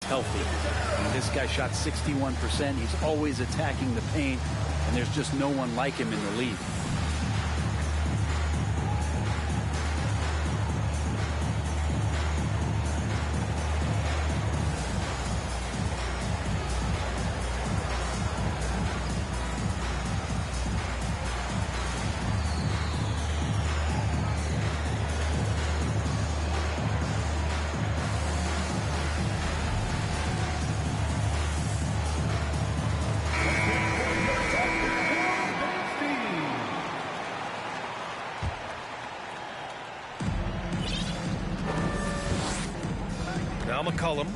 Healthy. This guy shot 61%. He's always attacking the paint, and there's just no one like him in the league. McCollum,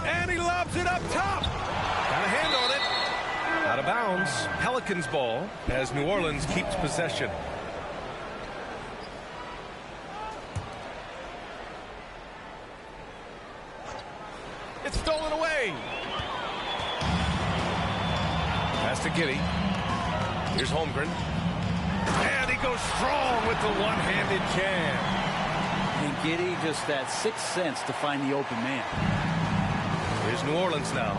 and he lobs it up top. Got a hand on it. Out of bounds. Pelicans ball as New Orleans keeps possession. It's stolen away. Pass to Giddey. Here's Holmgren, and he goes strong with the one-handed jam. And Giddey just that sixth sense to find the open man. Here's New Orleans now.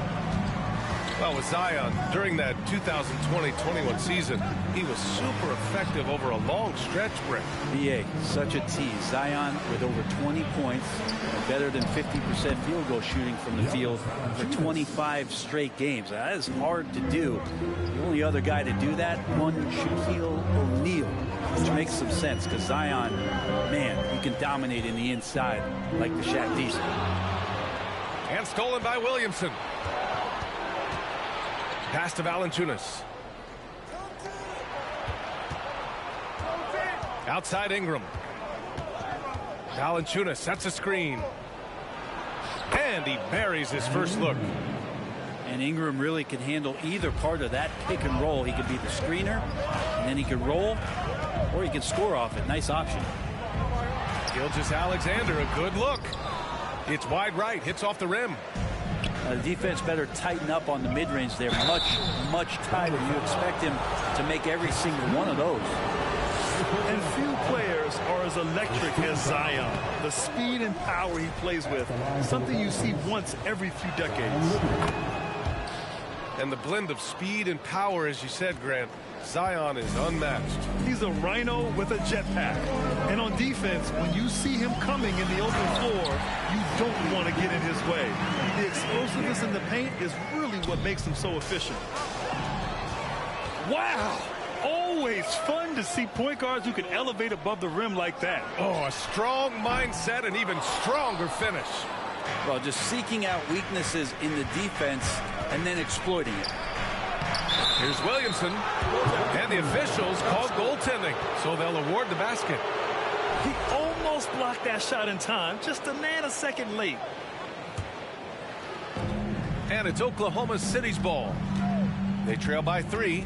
Well, with Zion, during that 2020-21 season, he was super effective over a long stretch break. BA, such a tease. Zion with over 20 points, better than 50% field goal shooting from the field for 25 straight games. That is hard to do. The only other guy to do that, one Shaquille O'Neal, which makes some sense because Zion, man, he can dominate in the inside like the Shaq Diesel. And stolen by Williamson. Pass to Valanciunas. Outside Ingram. Valanciunas sets a screen. And he buries his first look. And Ingram really can handle either part of that pick and roll. He could be the screener, and then he could roll, or he could score off it. Nice option. Gilgeous-Alexander, a good look. It's wide right, hits off the rim. The defense better tighten up on the mid-range there. Much tighter. You expect him to make every single one of those. And few players are as electric as Zion. The speed and power he plays with, something you see once every few decades. And the blend of speed and power, as you said, Grant, Zion is unmatched. He's a rhino with a jetpack. And on defense, when you see him coming in the open floor, you don't want to get in his way. The explosiveness in the paint is really what makes him so efficient. Wow! Always fun to see point guards who can elevate above the rim like that. Oh, a strong mindset and even stronger finish. Well, just seeking out weaknesses in the defense and then exploiting it. Here's Williamson, and the officials call goaltending, so they'll award the basket. He almost blocked that shot in time, just a nanosecond late. And it's Oklahoma City's ball. They trail by 3.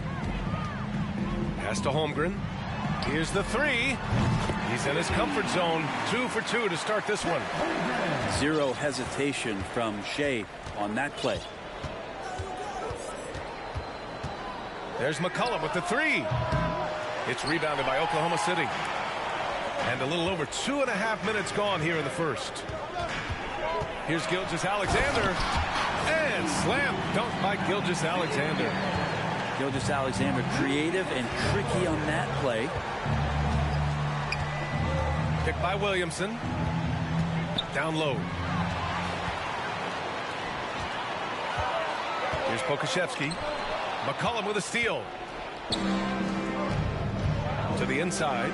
Pass to Holmgren. Here's the 3. He's in his comfort zone. 2 for 2 to start this one. Zero hesitation from Shea on that play. There's McCollum with the 3. It's rebounded by Oklahoma City. And a little over 2.5 minutes gone here in the first. Here's Gilgeous-Alexander. And slam dunk by Gilgeous-Alexander. Gilgeous-Alexander creative and tricky on that play. Picked by Williamson. Down low. Here's Pokusevski. McCollum with a steal. To the inside.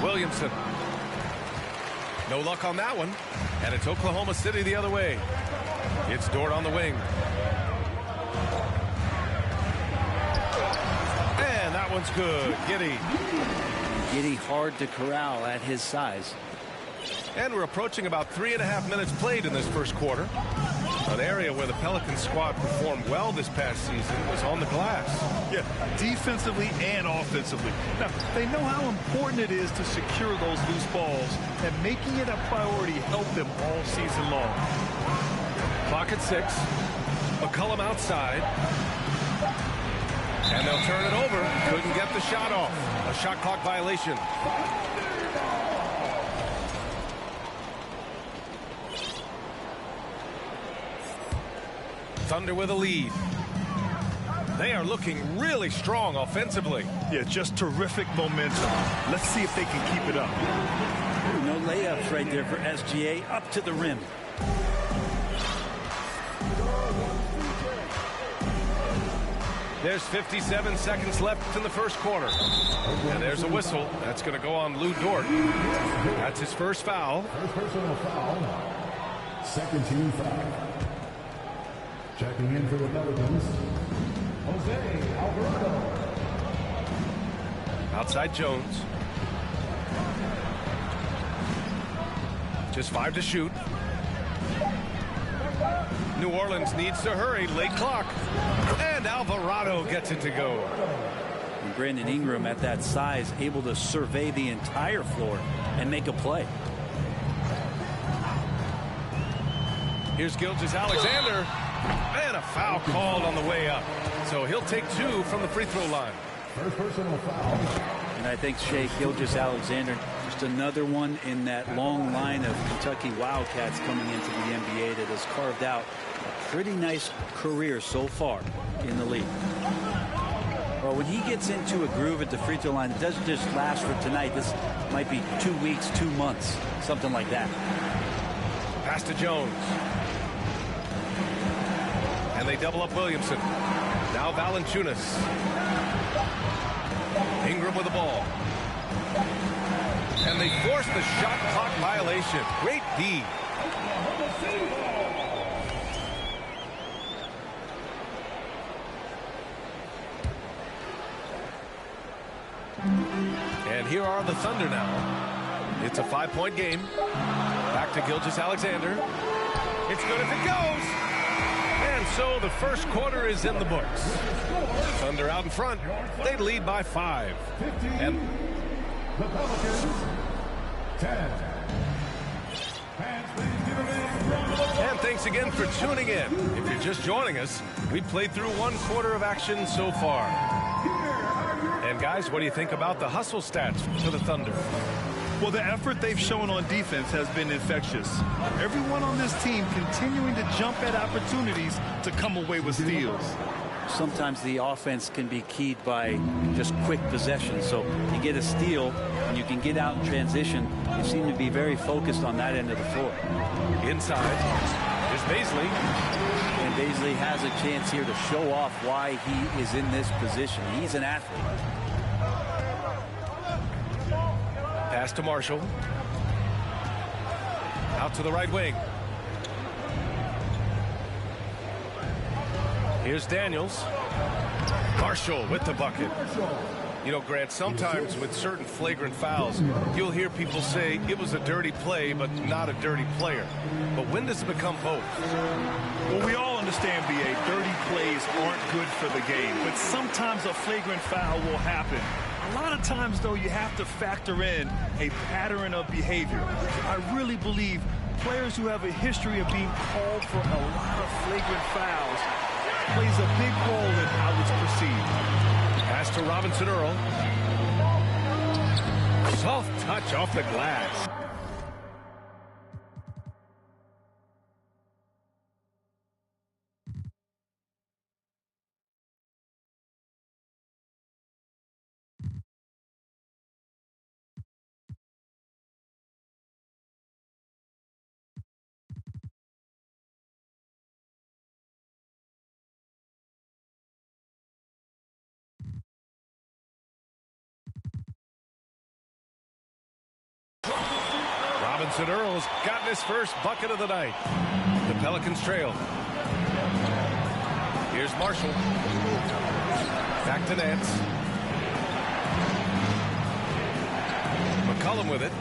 Williamson. No luck on that one. And it's Oklahoma City the other way. It's Dort on the wing. And that one's good. Giddey. Giddey hard to corral at his size. And we're approaching about 3.5 minutes played in this first quarter. An area where the Pelicans squad performed well this past season was on the glass. Yeah, defensively and offensively. Now, they know how important it is to secure those loose balls, and making it a priority helped them all season long. Clock at 6. McCollum outside. And they'll turn it over. Couldn't get the shot off. A shot clock violation. Thunder with a lead. They are looking really strong offensively. Yeah, just terrific momentum. Let's see if they can keep it up. Ooh, no layups right there for SGA. Up to the rim. There's 57 seconds left in the first quarter. And there's a whistle. That's going to go on Lou Dort. That's his first foul. First personal foul. Second team foul. Checking in for the Pelicans, Jose Alvarado. Outside Jones. Just 5 to shoot. New Orleans needs to hurry. Late clock. And Alvarado gets it to go. And Brandon Ingram at that size able to survey the entire floor and make a play. Here's Gilgeous-Alexander. And a foul called on the way up. So he'll take 2 from the free throw line. First personal foul. And I think Shai Gilgeous-Alexander, just another one in that long line of Kentucky Wildcats coming into the NBA that has carved out a pretty nice career so far in the league. Well, when he gets into a groove at the free throw line, it doesn't just last for tonight. This might be 2 weeks, 2 months, something like that. Pass to Jones. And they double up Williamson. Now Valanciunas. Ingram with the ball. And they force the shot clock violation. Great D. And here are the Thunder now. It's a 5-point game. Back to Gilgeous-Alexander. It's good if it goes. And so the first quarter is in the books. Thunder out in front. They lead by 5. And the Pelicans, 10. And thanks again for tuning in. If you're just joining us, we played through 1 quarter of action so far. And guys, what do you think about the hustle stats for the Thunder? Well, the effort they've shown on defense has been infectious. Everyone on this team continuing to jump at opportunities to come away with steals. Sometimes the offense can be keyed by just quick possession. So you get a steal and you can get out in transition. You seem to be very focused on that end of the floor. Inside is Bazley. And Bazley has a chance here to show off why he is in this position. He's an athlete. Pass to Marshall. Out to the right wing. Here's Daniels. Marshall with the bucket. You know, Grant, sometimes with certain flagrant fouls, you'll hear people say it was a dirty play, but not a dirty player. But when does it become both? Well, we all understand, B.A., dirty plays aren't good for the game, but sometimes a flagrant foul will happen. A lot of times, though, you have to factor in a pattern of behavior. I really believe players who have a history of being called for a lot of flagrant fouls plays a big role in how it's perceived. Pass to Robinson Earl. Soft touch off the glass. Robinson Earl's gotten his first bucket of the night. The Pelicans trail. Here's Marshall. Back to Nance. McCollum with it.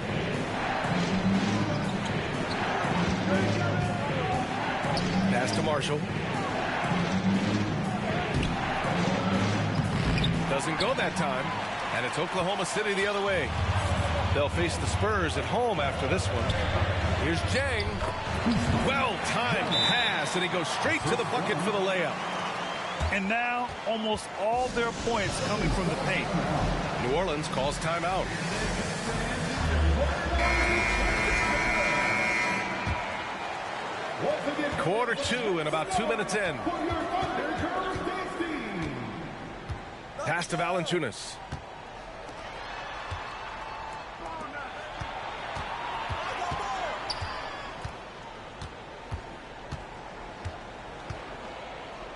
Pass to Marshall. Doesn't go that time. And it's Oklahoma City the other way. They'll face the Spurs at home after this one. Here's Jang. Well-timed pass, and he goes straight to the bucket for the layup. And now, almost all their points coming from the paint. New Orleans calls timeout. Quarter 2 and about 2 minutes in. Pass to Valanciunas.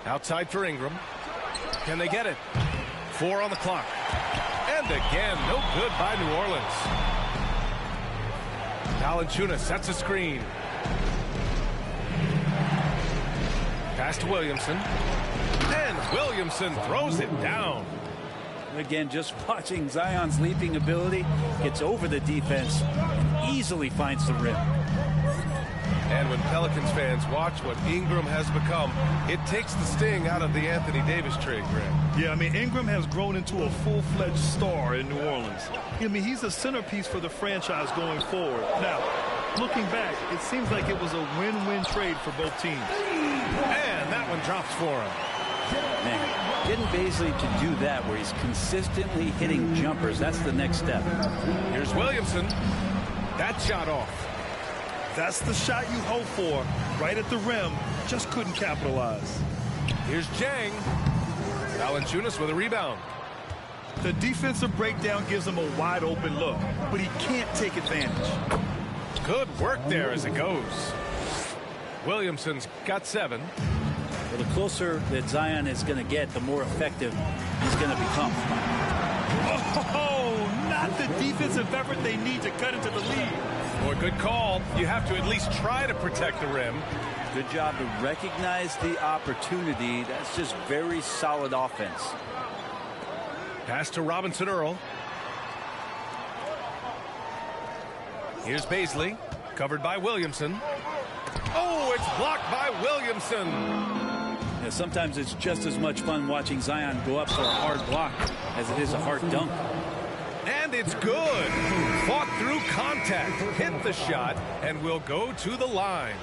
Outside for Ingram. Can they get it? 4 on the clock. And again, no good by New Orleans. Valanciunas sets a screen. Pass to Williamson. And Williamson throws it down. Again, just watching Zion's leaping ability, gets over the defense and easily finds the rim. And when Pelicans fans watch what Ingram has become, it takes the sting out of the Anthony Davis trade, Grant. Yeah, I mean, Ingram has grown into a full-fledged star in New Orleans. I mean, he's a centerpiece for the franchise going forward. Now, looking back, it seems like it was a win-win trade for both teams. And that one drops for him. Man, getting Bazley to do that where he's consistently hitting jumpers, that's the next step. Here's Williamson. That shot off. That's the shot you hope for. Right at the rim. Just couldn't capitalize. Here's Jang. Valanciunas with a rebound. The defensive breakdown gives him a wide open look, but he can't take advantage. Good work there as it goes. Williamson's got 7. Well, the closer that Zion is going to get, the more effective he's going to become. Oh, not the defensive effort they need to cut into the lead. Boy, good call. You have to at least try to protect the rim. Good job to recognize the opportunity. That's just very solid offense. Pass to Robinson Earl. Here's Bazley, covered by Williamson. Oh, it's blocked by Williamson. Yeah, sometimes it's just as much fun watching Zion go up for a hard block as it is a hard dunk. And it's good. Fought through contact, hit the shot, and will go to the line.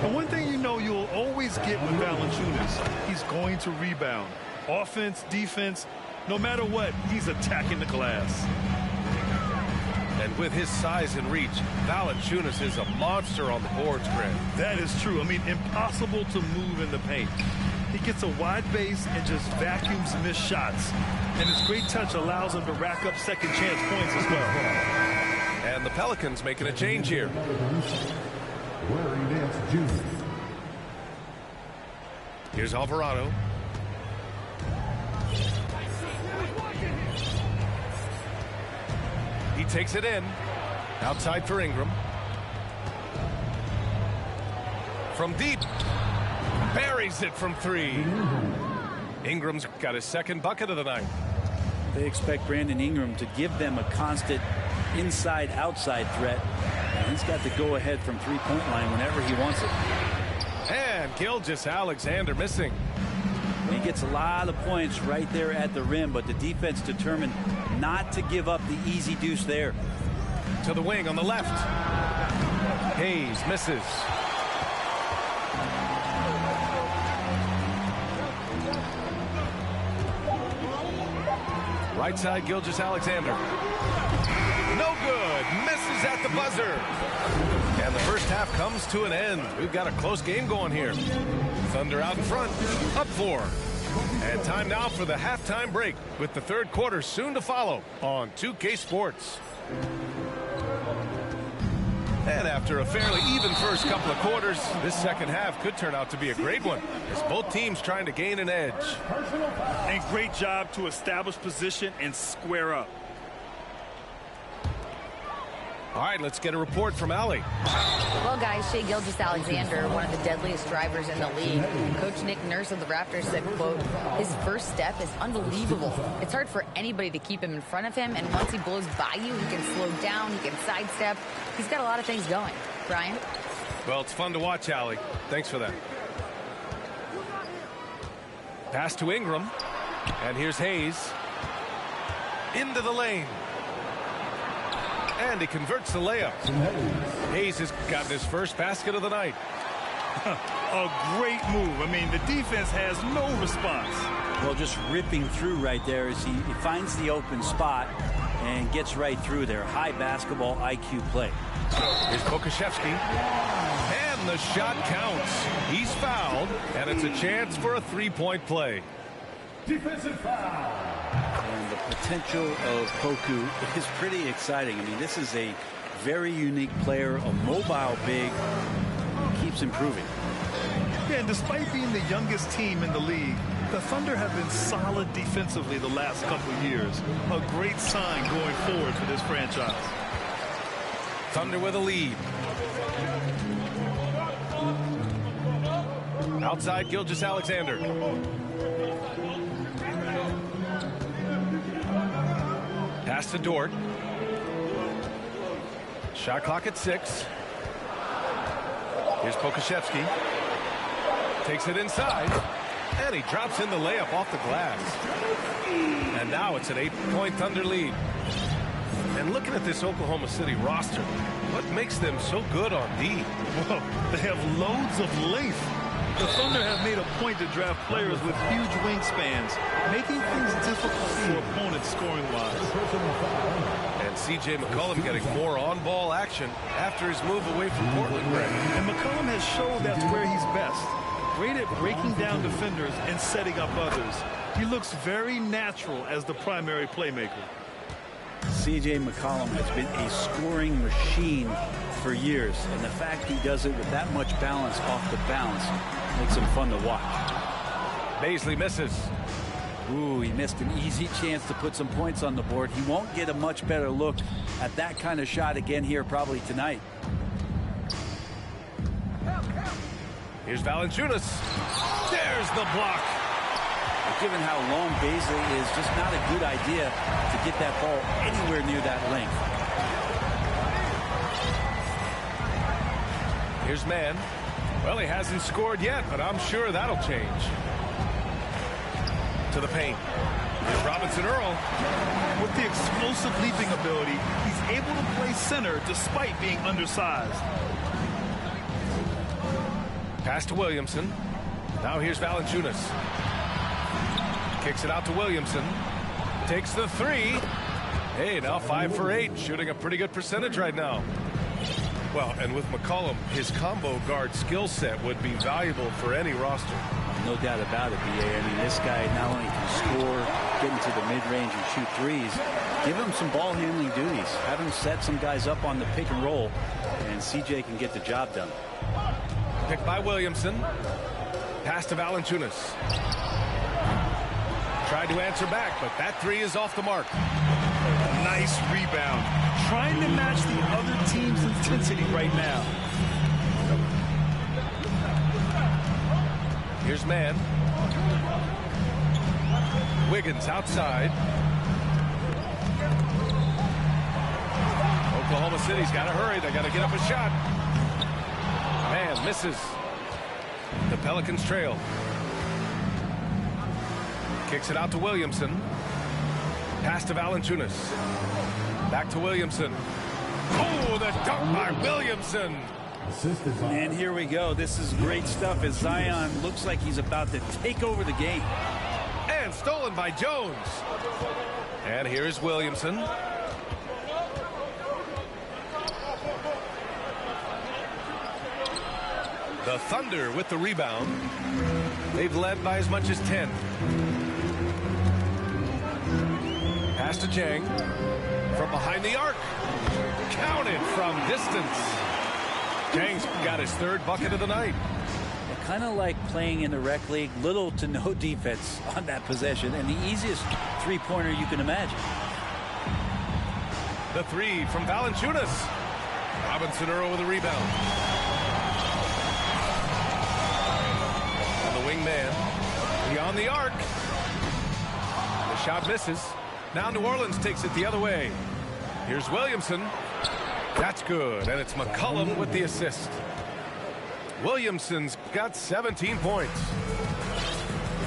And one thing you know you'll always get with Valanciunas, he's going to rebound. Offense, defense, no matter what, he's attacking the glass. And with his size and reach, Valanciunas is a monster on the boards, Grant. That is true. I mean, impossible to move in the paint. He gets a wide base and just vacuums missed shots. And his great touch allows him to rack up second chance points as well. And the Pelicans making a change here. Here's Alvarado. He takes it in. Outside for Ingram. From deep. Buries it from 3. Ingram's got his second bucket of the night. They expect Brandon Ingram to give them a constant inside-outside threat. And he's got the go-ahead from three-point line whenever he wants it. And Gilgeous-Alexander missing. He gets a lot of points right there at the rim, but the defense determined not to give up the easy deuce there. To the wing on the left. Hayes misses. Right side, Gilgeous-Alexander. No good. Misses at the buzzer. And the first half comes to an end. We've got a close game going here. Thunder out in front. Up 4. And time now for the halftime break, with the third quarter soon to follow on 2K Sports. And after a fairly even first couple of quarters, this second half could turn out to be a great one, as both teams trying to gain an edge. And great job to establish position and square up. All right, let's get a report from Allie. Well, guys, Shai Gilgeous-Alexander, one of the deadliest drivers in the league. Coach Nick Nurse of the Raptors said, quote, his first step is unbelievable. It's hard for anybody to keep him in front of him, and once he blows by you, he can slow down, he can sidestep. He's got a lot of things going. Brian? Well, it's fun to watch, Allie. Thanks for that. Pass to Ingram. And here's Hayes. Into the lane. And he converts the layup. Hayes has gotten his first basket of the night. A great move. I mean, the defense has no response. Well, just ripping through right there as he finds the open spot and gets right through there. High basketball IQ play. Here's Kokoszewski. And And the shot counts. He's fouled, and it's a chance for a three-point play. Defensive foul. And the potential of Poku is pretty exciting. I mean, this is a very unique player, a mobile big, keeps improving. Yeah, and despite being the youngest team in the league, the Thunder have been solid defensively the last couple of years. A great sign going forward for this franchise. Thunder with a lead. Outside, Gilgeous-Alexander. Pass to Dort. Shot clock at 6. Here's Pokusevski. Takes it inside. And he drops in the layup off the glass. And now it's an 8-point Thunder lead. And looking at this Oklahoma City roster, what makes them so good on D? Well, they have loads of length. The Thunder have made a point to draft players with huge wingspans, making things difficult for opponents scoring-wise. And C.J. McCollum getting more on-ball action after his move away from Portland. And McCollum has shown that's where he's best. Great at breaking down defenders and setting up others. He looks very natural as the primary playmaker. C.J. McCollum has been a scoring machine for years, and the fact he does it with that much balance off the bounce makes him fun to watch. Baisley misses. Ooh, he missed an easy chance to put some points on the board. He won't get a much better look at that kind of shot again here probably tonight. Here's Valanciunas. There's the block. But given how long Baisley is, just not a good idea to get that ball anywhere near that length. Here's Mann. Well, he hasn't scored yet, but I'm sure that'll change. To the paint. Here's Robinson Earl. With the explosive leaping ability, he's able to play center despite being undersized. Pass to Williamson. Now here's Valanciunas. Kicks it out to Williamson. Takes the 3. Hey, now 5 for 8. Shooting a pretty good percentage right now. Well, and with McCollum, his combo guard skill set would be valuable for any roster. No doubt about it, B.A. I mean, this guy not only can score, get into the mid-range and shoot threes, give him some ball handling duties. Have him set some guys up on the pick and roll, and C.J. can get the job done. Picked by Williamson. Pass to Valanciunas. Tried to answer back, but that 3 is off the mark. Nice rebound. Trying to match the other team's intensity right now. Here's Mann. Wiggins outside. Oklahoma City's got to hurry. They got to get up a shot. Mann misses. The Pelicans trail. Kicks it out to Williamson. Pass to Valanciunas. Back to Williamson. Oh, the dunk by Williamson. And here we go. This is great stuff as Zion looks like he's about to take over the game. And stolen by Jones. And here's Williamson. The Thunder with the rebound. They've led by as much as 10. Pass to Jang. From behind the arc. Counted from distance. Jang's got his 3rd bucket of the night. Kind of like playing in the rec league, little to no defense on that possession, and the easiest three-pointer you can imagine. The 3 from Valanciunas. Robinson Earl with a rebound. On the wing man. Beyond the arc. The shot misses. Now New Orleans takes it the other way. Here's Williamson. That's good, and it's McCollum with the assist. Williamson's got 17 points.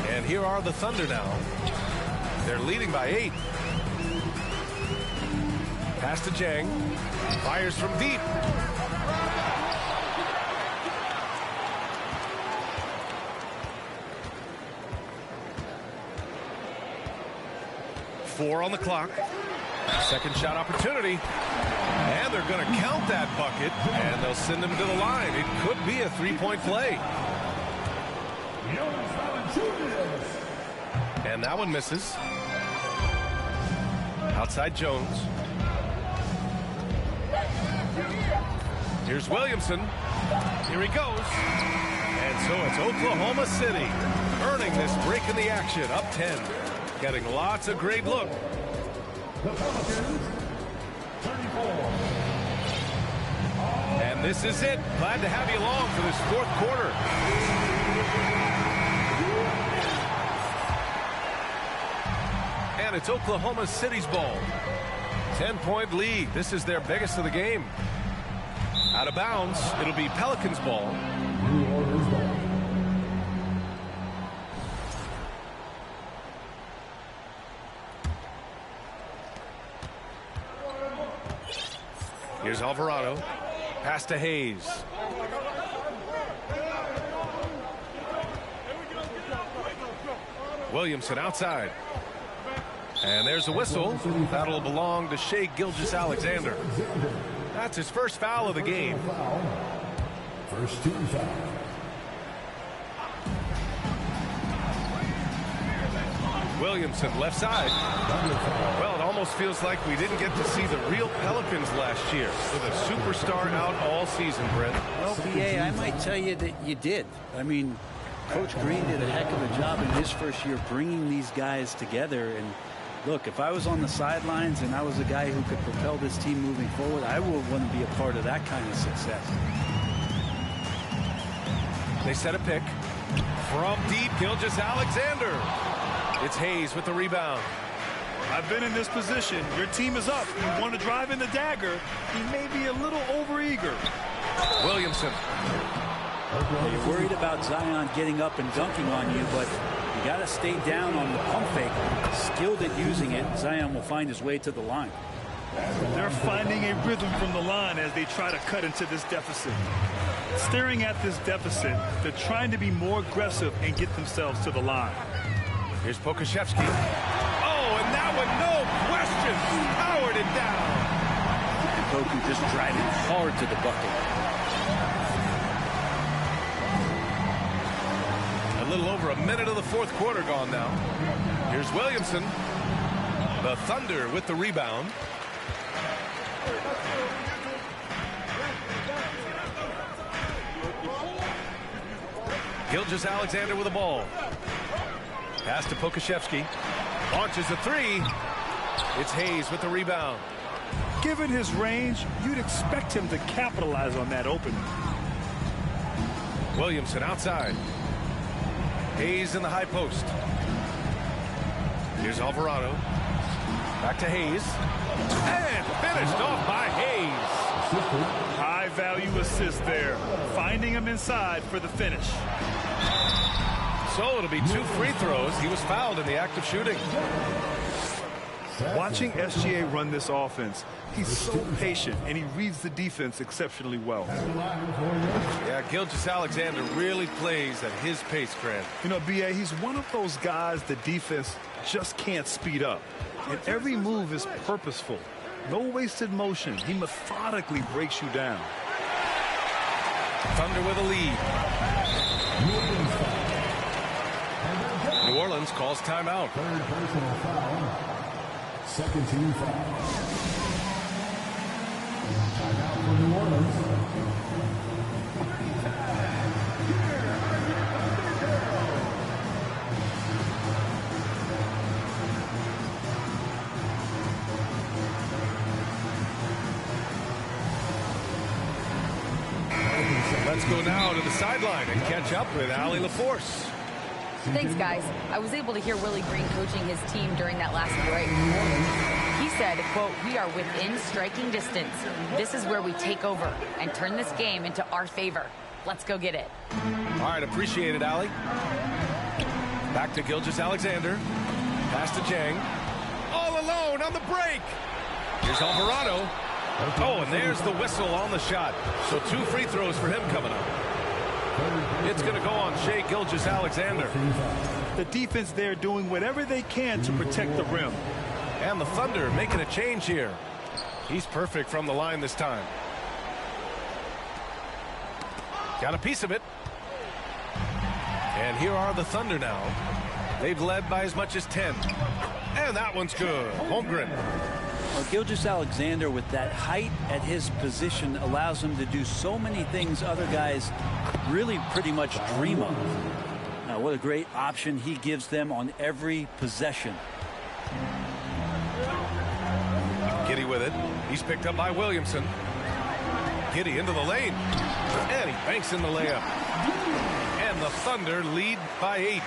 And here are the Thunder now. They're leading by 8. Pass to Jang. Fires from deep. Four on the clock. Second shot opportunity. And they're going to count that bucket, and they'll send him to the line. It could be a three-point play. And that one misses. Outside Jones. Here's Williamson. Here he goes. And so it's Oklahoma City earning this break in the action, up 10. Getting lots of great look. And this is it. Glad to have you along for this fourth quarter. And it's Oklahoma City's ball. 10-point lead. This is their biggest of the game. Out of bounds. It'll be Pelicans ball. Here's Alvarado. Pass to Hayes. Williamson outside. And there's a whistle. That'll belong to Shai Gilgeous-Alexander. That's his first foul of the game. First team foul. Williamson left side. Well, it almost feels like we didn't get to see the real Pelicans last year with a superstar out all season, Brent. Well, BA, I might tell you that you did. I mean, Coach Green did a heck of a job in his first year bringing these guys together. And look, if I was on the sidelines and I was a guy who could propel this team moving forward, I would want to be a part of that kind of success. They set a pick. From deep, Gilgeous-Alexander. It's Hayes with the rebound. I've been in this position. Your team is up. You want to drive in the dagger. He may be a little overeager. Williamson. Well, you're worried about Zion getting up and dunking on you, but you got to stay down on the pump fake. Skilled at using it, Zion will find his way to the line. They're finding a rhythm from the line as they try to cut into this deficit. Staring at this deficit, they're trying to be more aggressive and get themselves to the line. Here's Pokashevsky. Oh, and that one, no question, powered it down. Poku just driving hard to the bucket. A little over a minute of the fourth quarter gone now. Here's Williamson. The Thunder with the rebound. Gilgeous-Alexander with the ball. Pass to Pokashevsky. Launches a three. It's Hayes with the rebound. Given his range, you'd expect him to capitalize on that opening. Williamson outside. Hayes in the high post. Here's Alvarado. Back to Hayes. And finished off by Hayes. High value assist there. Finding him inside for the finish. So it'll be 2 free throws. He was fouled in the act of shooting. Watching SGA run this offense, he's so patient and he reads the defense exceptionally well. Yeah, Gilgeous-Alexander really plays at his pace, Grant. You know, BA, he's one of those guys the defense just can't speed up. And every move is purposeful. No wasted motion. He methodically breaks you down. Thunder with a lead. New Orleans calls timeout. Third personal foul. Second team foul. Timeout for New Orleans. Let's go now to the sideline and catch up with Allie LaForce. Thanks, guys. I was able to hear Willie Green coaching his team during that last break. He said, quote, "We are within striking distance. This is where we take over and turn this game into our favor. Let's go get it." All right, appreciate it, Allie. Back to Gilgeous-Alexander. Pass to Jang. All alone on the break. Here's Alvarado. Oh, and there's the whistle on the shot. So 2 free throws for him coming up. It's going to go on Shai Gilgeous-Alexander. The defense there doing whatever they can to protect the rim. And the Thunder making a change here. He's perfect from the line this time. Got a piece of it. And here are the Thunder now. They've led by as much as 10. And that one's good. Holmgren. Well, Gilgeous-Alexander, with that height at his position, allows him to do so many things other guys really pretty much dream of. Now, what a great option he gives them on every possession. Giddey with it. He's picked up by Williamson. Giddey into the lane. And he banks in the layup. And the Thunder lead by 8.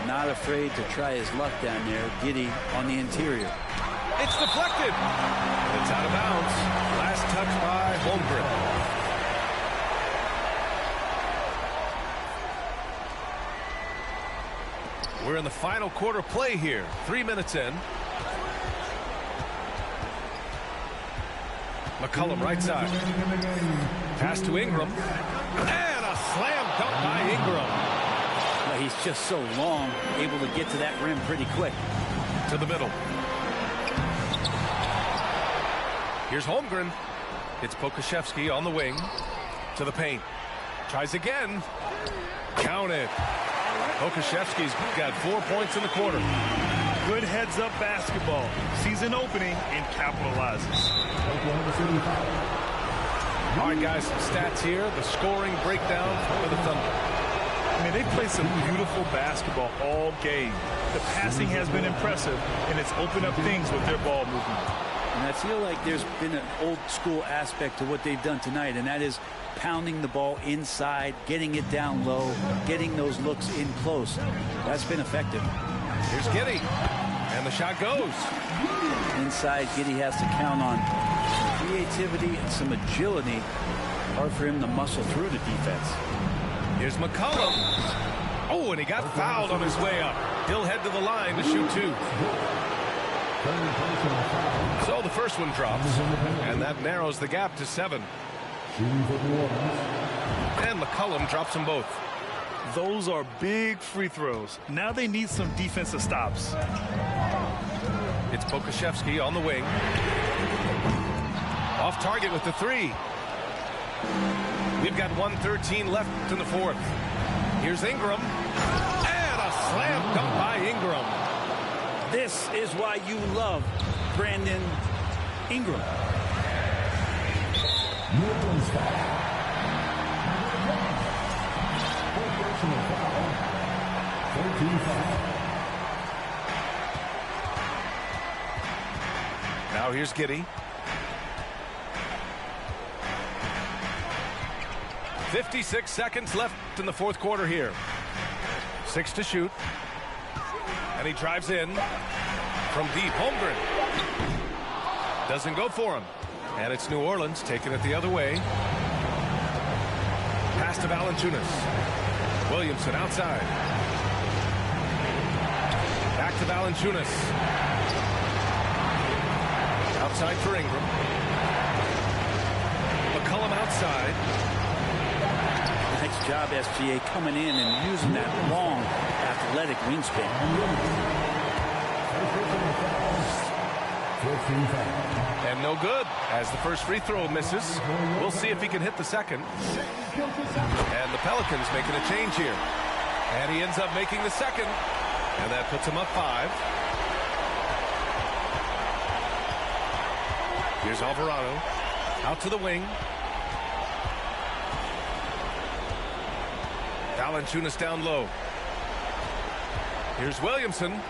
Not afraid to try his luck down there. Giddey on the interior. It's deflected. It's out of bounds. Last touch by Holmgren. We're in the final quarter play here. 3 minutes in. McCollum right side. Pass to Ingram. And a slam dunk by Ingram. Well, he's just so long, able to get to that rim pretty quick. To the middle. Here's Holmgren. It's Pokusevski on the wing. To the paint. Tries again. Count it. Pokusevski's got 4 points in the quarter. Good heads-up basketball. Sees an opening and capitalizes. All right, guys, some stats here. The scoring breakdown for the Thunder. I mean, they played some beautiful basketball all game. The passing has been impressive, and it's opened up things with their ball movement. And I feel like there's been an old-school aspect to what they've done tonight, and that is pounding the ball inside, getting it down low, getting those looks in close. That's been effective. Here's Giddey. And the shot goes. Inside, Giddey has to count on creativity and some agility. Hard for him to muscle through the defense. Here's McCollum. Oh, and he got fouled on his way up. He'll head to the line to shoot 2. So the first one drops, and that narrows the gap to 7. And McCollum drops them both. Those are big free throws. Now they need some defensive stops. It's Pokusevski on the wing. Off target with the 3. We've got 1:13 left in the fourth. Here's Ingram. And a slam dunk by Ingram. This is why you love Brandon Ingram. Now here's Giddey. 56 seconds left in the fourth quarter here. 6 to shoot. And he drives in from deep. Holmgren doesn't go for him. And it's New Orleans taking it the other way. Pass to Valanciunas. Williamson outside. Back to Valanciunas. Outside for Ingram. McCollum outside. Nice job, SGA, coming in and using that long, athletic wingspan. And no good as the first free throw misses. We'll see if he can hit the second. And the Pelicans making a change here. And he ends up making the second. And that puts him up 5. Here's Alvarado. Out to the wing. Valanciunas down low. Here's Williamson.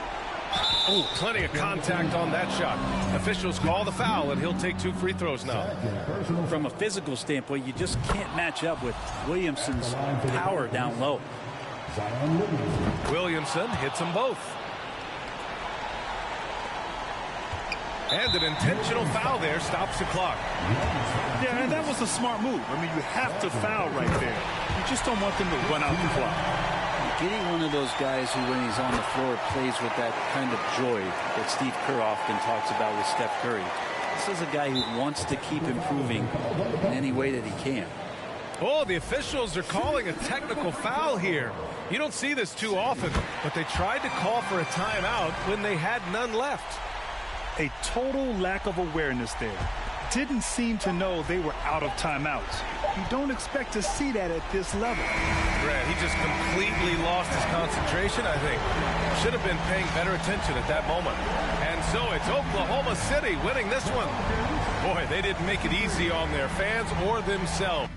Oh, plenty of contact on that shot. Officials call the foul, and he'll take 2 free throws now. From a physical standpoint, you just can't match up with Williamson's power down low. Williamson hits them both. And an intentional foul there stops the clock. Yeah, and that was a smart move. I mean, you have to foul right there. You just don't want them to run out the clock. Getting one of those guys who, when he's on the floor, plays with that kind of joy that Steve Kerr often talks about with Steph Curry. This is a guy who wants to keep improving in any way that he can. Oh, the officials are calling a technical foul here. You don't see this too often, but they tried to call for a timeout when they had none left. A total lack of awareness there. Didn't seem to know they were out of timeouts. You don't expect to see that at this level. Brad, he just completely lost his concentration, I think. Should have been paying better attention at that moment. And so it's Oklahoma City winning this one. Boy, they didn't make it easy on their fans or themselves.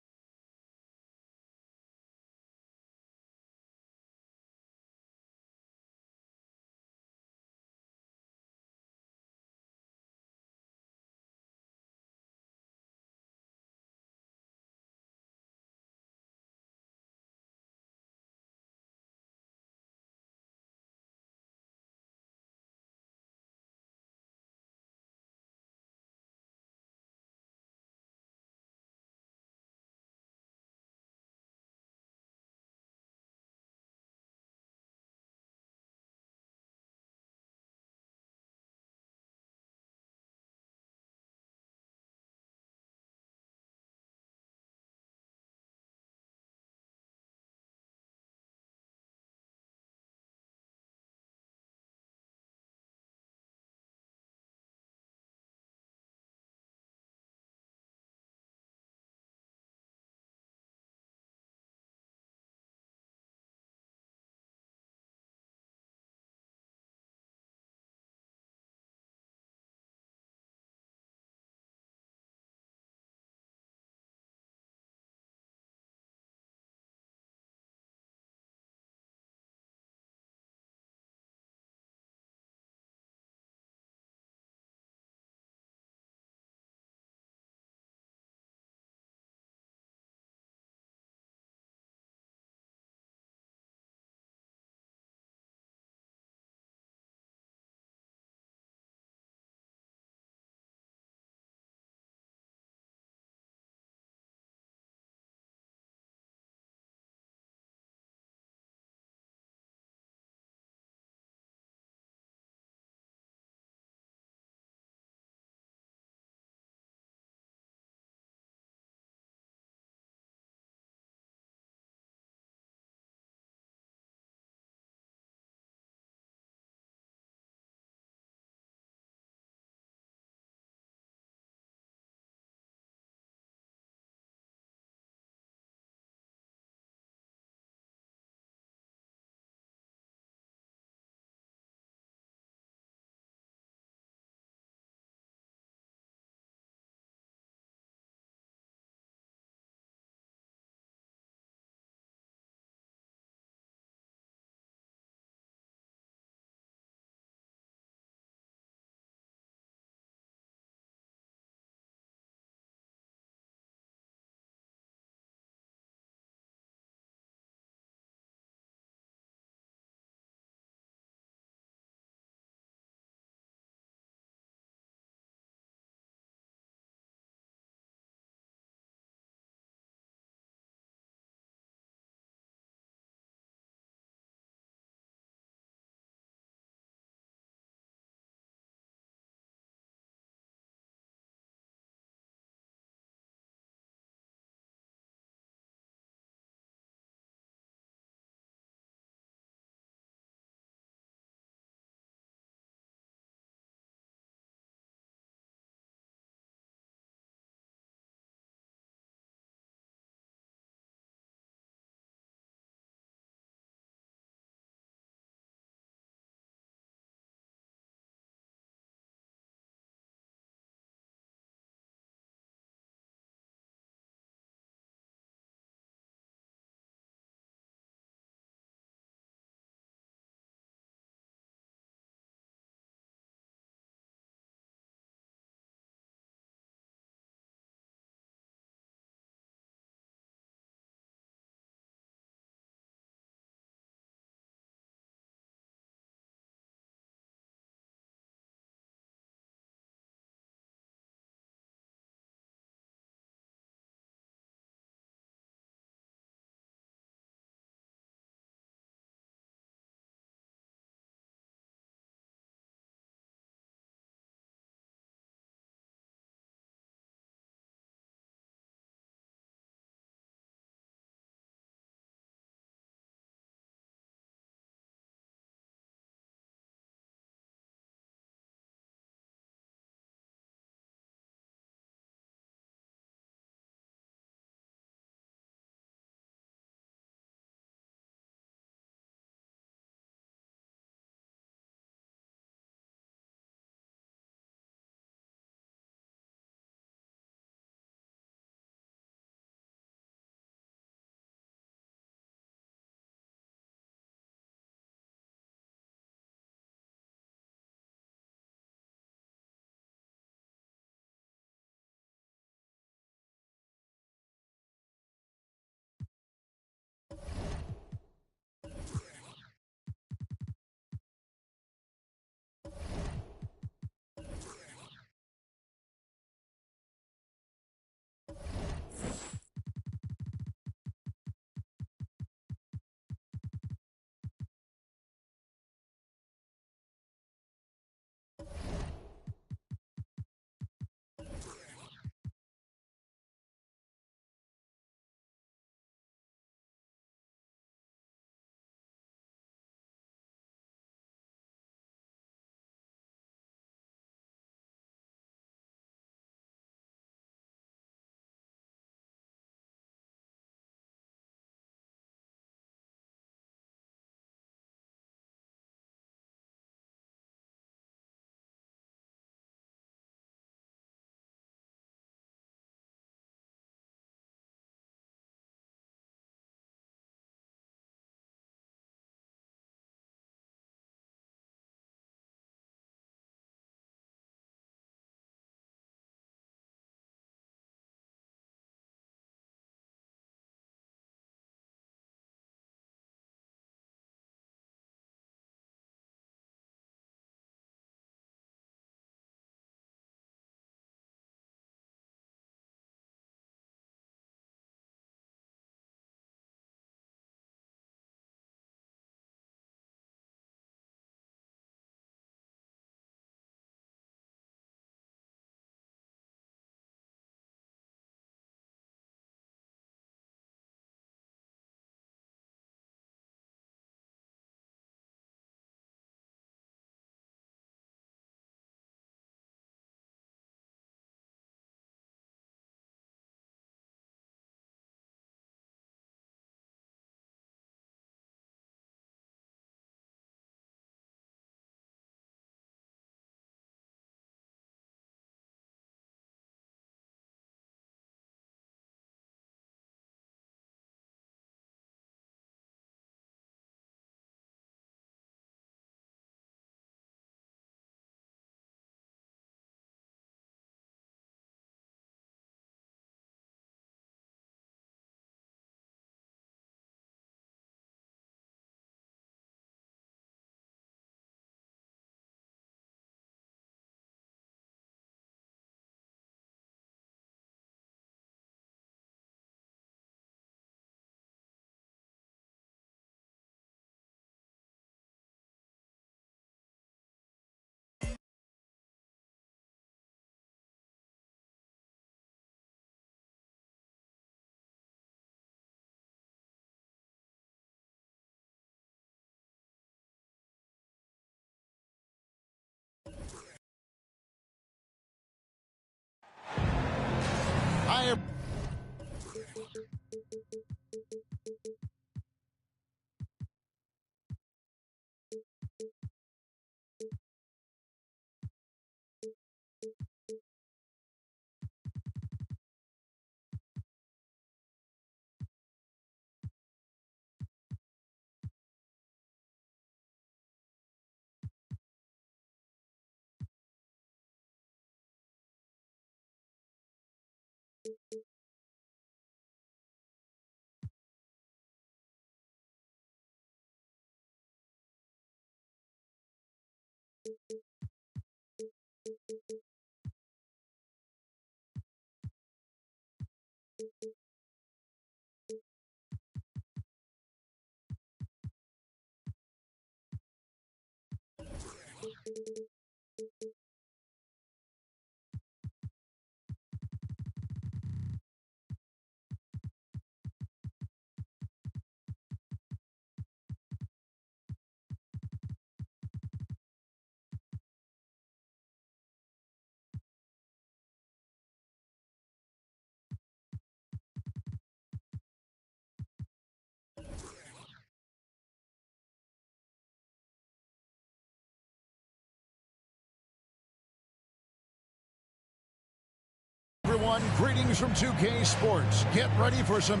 Everyone, greetings from 2K Sports. Get ready for some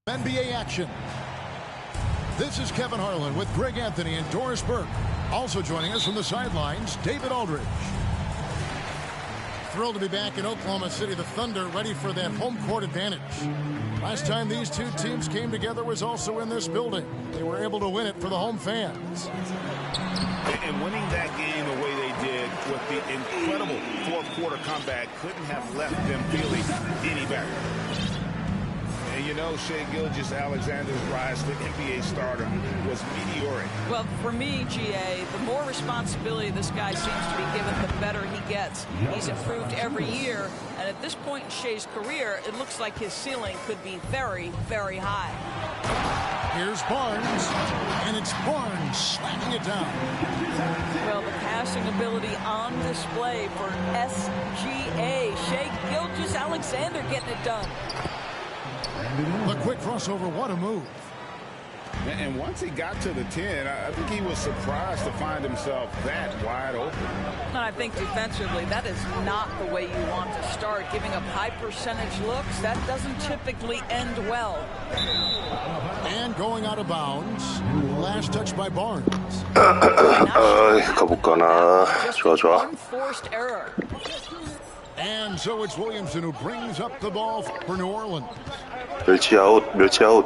NBA action. This is Kevin Harlan with Greg Anthony and Doris Burke. Also joining us from the sidelines, David Aldridge. Thrilled to be back in Oklahoma City. The Thunder ready for that home court advantage. Last time these two teams came together was also in this building. They were able to win it for the home fans. And winning that game the way they did with the incredible fourth quarter comeback couldn't have left them feeling any better. And you know, Shai Gilgeous-Alexander's rise to NBA stardom was meteoric. Well, for me, GA, the more responsibility this guy seems to be given, the better he gets. He's improved every year, and at this point in Shai's career, it looks like his ceiling could be very, very high. Here's Barnes, and it's Barnes slamming it down. Well, the passing ability on display for SGA. Shai Gilgeous-Alexander getting it done. The quick crossover, what a move. And once he got to the 10, I think he was surprised to find himself that wide open. And I think defensively, that is not the way you want to start. Giving up high percentage looks, that doesn't typically end well. And going out of bounds, last touch by Barnes. 가볼까나. 좋아, 좋아. Unforced error. And so it's Williamson who brings up the ball for New Orleans. 멸치 아웃, 멸치 아웃.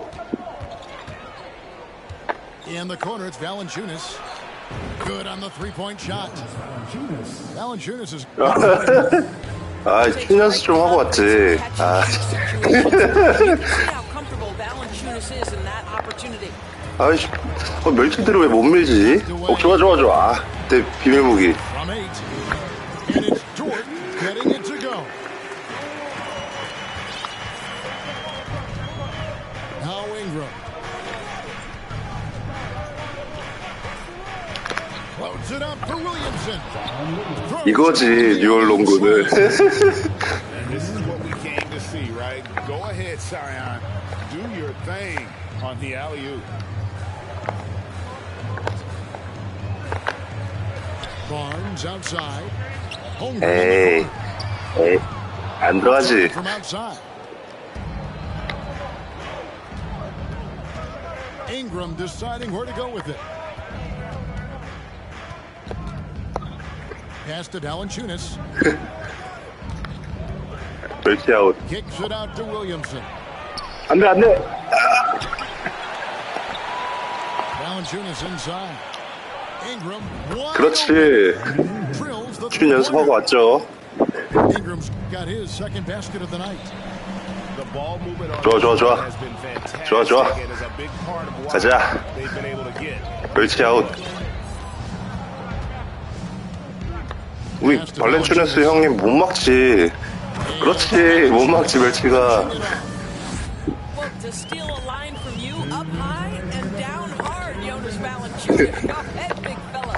In the corner, it's Valanciunas. Good on the three-point shot. Valanciunas is... 아, 춤 연습 좀 하고 왔지. 아. 아이씨, 멸치들을 왜 못 밀지? 좋아, 좋아, 좋아. 내 비밀무기. And it's Dort getting it to go. Now Ingram. Floats it up for Williamson. 이거지, 뉴얼 농구는. This is what we came to see, right? Go ahead, Zion. Do your thing on the alley-oop. Barnes outside. 에이, 에이, 안 들어가지. From outside. Ingram deciding where to go with it. Pass to Valanciunas. 멸치 아웃. Kicks it out to Williamson. 안 돼, 안 돼. Valanciunas inside. Ingram. 그렇지. 춤 연습하고 왔죠. Ingram's got his second basket of the night. The ball movement 좋아, 좋아, 좋아. has been fantastic. 좋아, 좋아. And is a big part of what 가자. they've been able to get. 멸치 아웃. 우리 발렌추네스 형님 못 막지. 그렇지, 못 막지 멸치가. Well, to steal a line from you, up high and down hard, Jonas Valanciunas. Go ahead, big fella.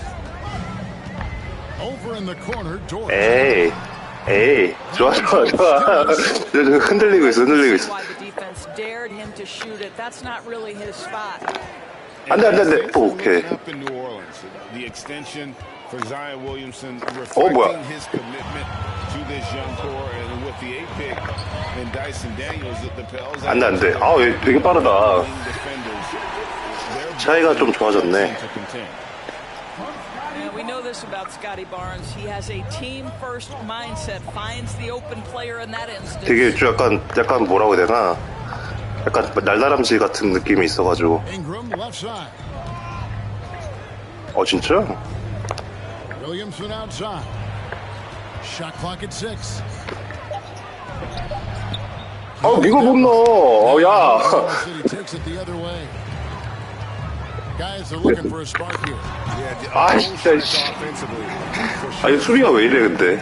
Over in the corner, Dort. 에이, 에이, 좋아, 좋아, 좋아. 흔들리고 있어, 흔들리고 있어. Why the defense dared him to shoot it. That's not really his spot. 안 돼, 안 돼, 안 돼. 오케이. Up in New Orleans, the extension for Zion Williamson 뭐야. reflecting his commitment to this young core, and with the 8 pick and Dyson Daniels at the Pels. 안 돼, 안 돼. 아, 되게 빠르다. 차이가 좀 좋아졌네. We know this about Scotty Barnes. He has a team-first mindset. Finds the open player in that instance. 되게 좀 약간 뭐라고 해야 되나? 약간 날다람쥐 같은 느낌이 있어가지고. Ingram left side. 진짜? Williamson outside. Shot clock at 6. 이걸 못 넣어. 야. City takes it the other way. Guys are looking for a spark here. 진짜. 아니 수비가 왜 이래 근데.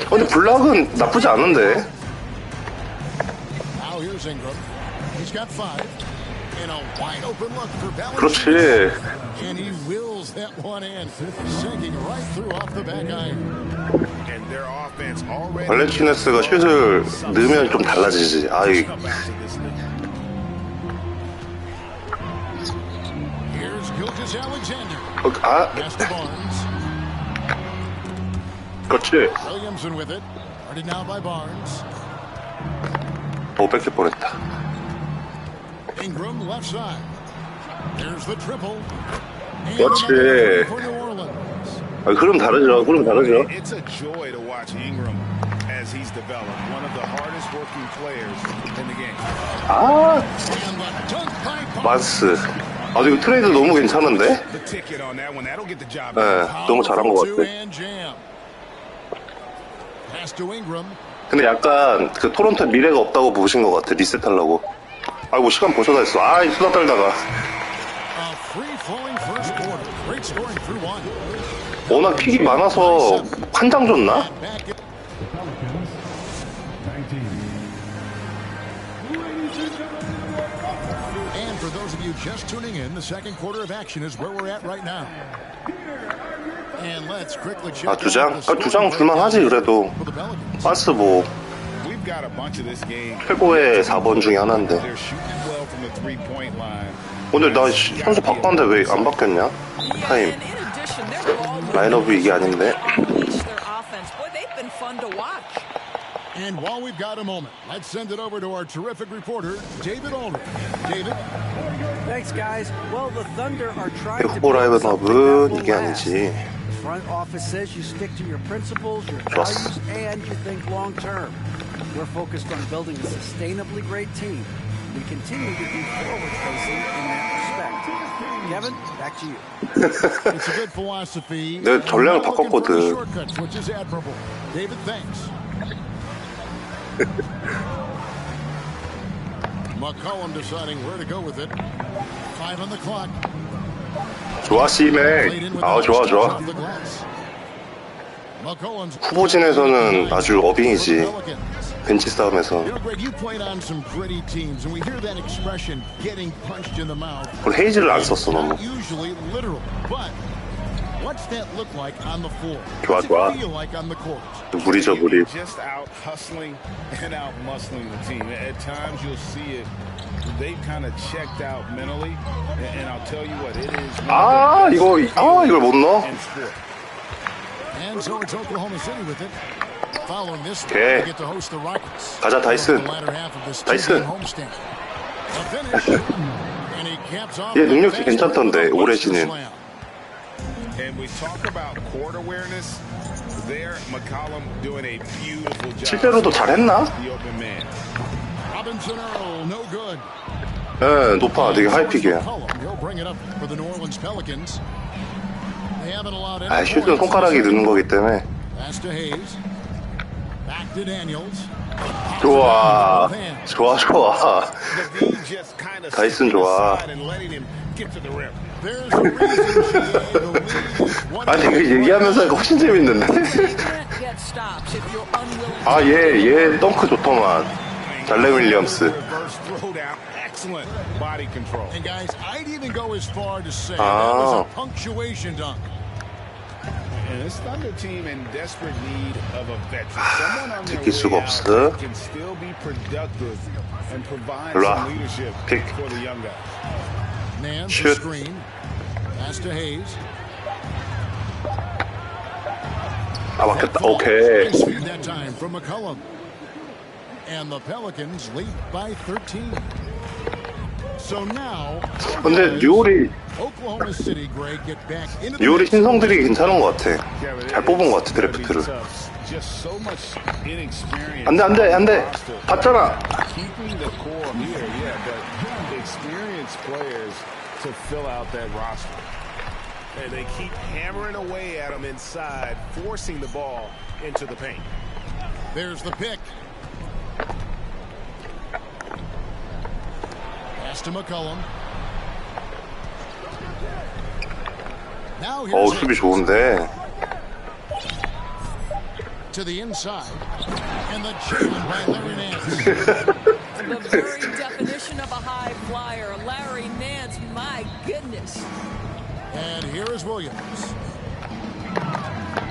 근데 블락은 나쁘지 않은데. Now here's Ingram. He's got 5. And a wide open look for 그렇지. And he wills that one in, sinking right through off the back iron. And their offense already. 발렌티네스가 슛을 넣으면 좀 달라지지. Here's Gilgeous Alexander. Pass to Barnes. 그렇지. Williamson with it. Guarded now by Barnes. 뺏길 뻔했다. Ingram left side. There's the triple. 그렇지. 흐름 다르죠. It's a joy to watch Ingram as he's developed. One of the hardest working players in the game. 만스. 이거 트레이드 너무 괜찮은데? The ticket on that one. That'll get the job. 네, 너무 잘한 것 같아. Pass to Ingram. 근데 약간 그 토론토 미래가 없다고 보신 것 같아. 리셋하려고. 아이고 시간 벌써 다 했어. 수다 떨다가. 워낙 픽이 많아서 한 장 줬나? And for those of you just tuning in, the second quarter of action is where we're at right now. And let's quickly check. 두 장? 두 장 줄만하지 그래도. 파스 뭐 최고의 4번 중에 하나인데. 오늘 나 선수 바꿨는데 왜 안 바뀌었냐? 타임. 라인업이 이게 아닌데. And while we've got a moment, let's send it over to our terrific reporter, David Ulrich. David. Thanks, guys. Well, the Thunder are trying to 후보 라인업은 이게 아니지. The front office says you stick to your principles, your values, and you think long term. We're focused on building a sustainably great team. We continue to be forward-facing in that respect. Kevin, back to you. It's a good philosophy. 내가 전략을 바꿨거든. Which is admirable. David, thanks. McCollum deciding where to go with it. 5 on the clock. 좋아 C-맥. 좋아. 후보진에서는 아주 어빙이지. 벤치 싸움에서. 그걸 헤이즈를 안 썼어 너무. What's that look like on the floor? 좋아. 무리죠, 무리. Just out hustling and out muscling the team. At times you'll see it. They've kind of checked out mentally, and I'll tell you what, it is. 이걸 못 넣어? And so it's Oklahoma City with it. Following this, they get to host the Rockets. 가자, 다이슨. 얘 능력이 괜찮던데, 올해 지는. And we talk about court awareness. There, McCollum doing a beautiful job. 실제로도 잘했나? Robinson Earl, no good. 네, 높아. 되게 하이픽이야. 슛은 손가락이 느는 거기 때문에. 좋아. 다이슨 좋아. 아니 그 얘기하면서 훨씬 재밌는데. 얘 덩크 좋더만. 잘레 윌리엄스. 느낄 수가 없어. 일로와. 픽. 슛. 막혔다. 오케이. And the Pelicans lead by 13. So now, 근데 뉴올이 Oklahoma City, Greg, get back into the 뉴올이 mix. 신성들이 괜찮은 것 같아. 잘 뽑은 것 같아 드래프트를. 안돼 봤잖아. Keeping the core here, yeah, but experienced players to fill out that roster. And they keep hammering away at them inside, forcing the ball into the paint. There's the pick. Pass to McCollum. Now here's 수비 좋은데. to the inside. And the jam by Larry Nance. The very definition of a high flyer, Larry Nance, my goodness. And here is Williams.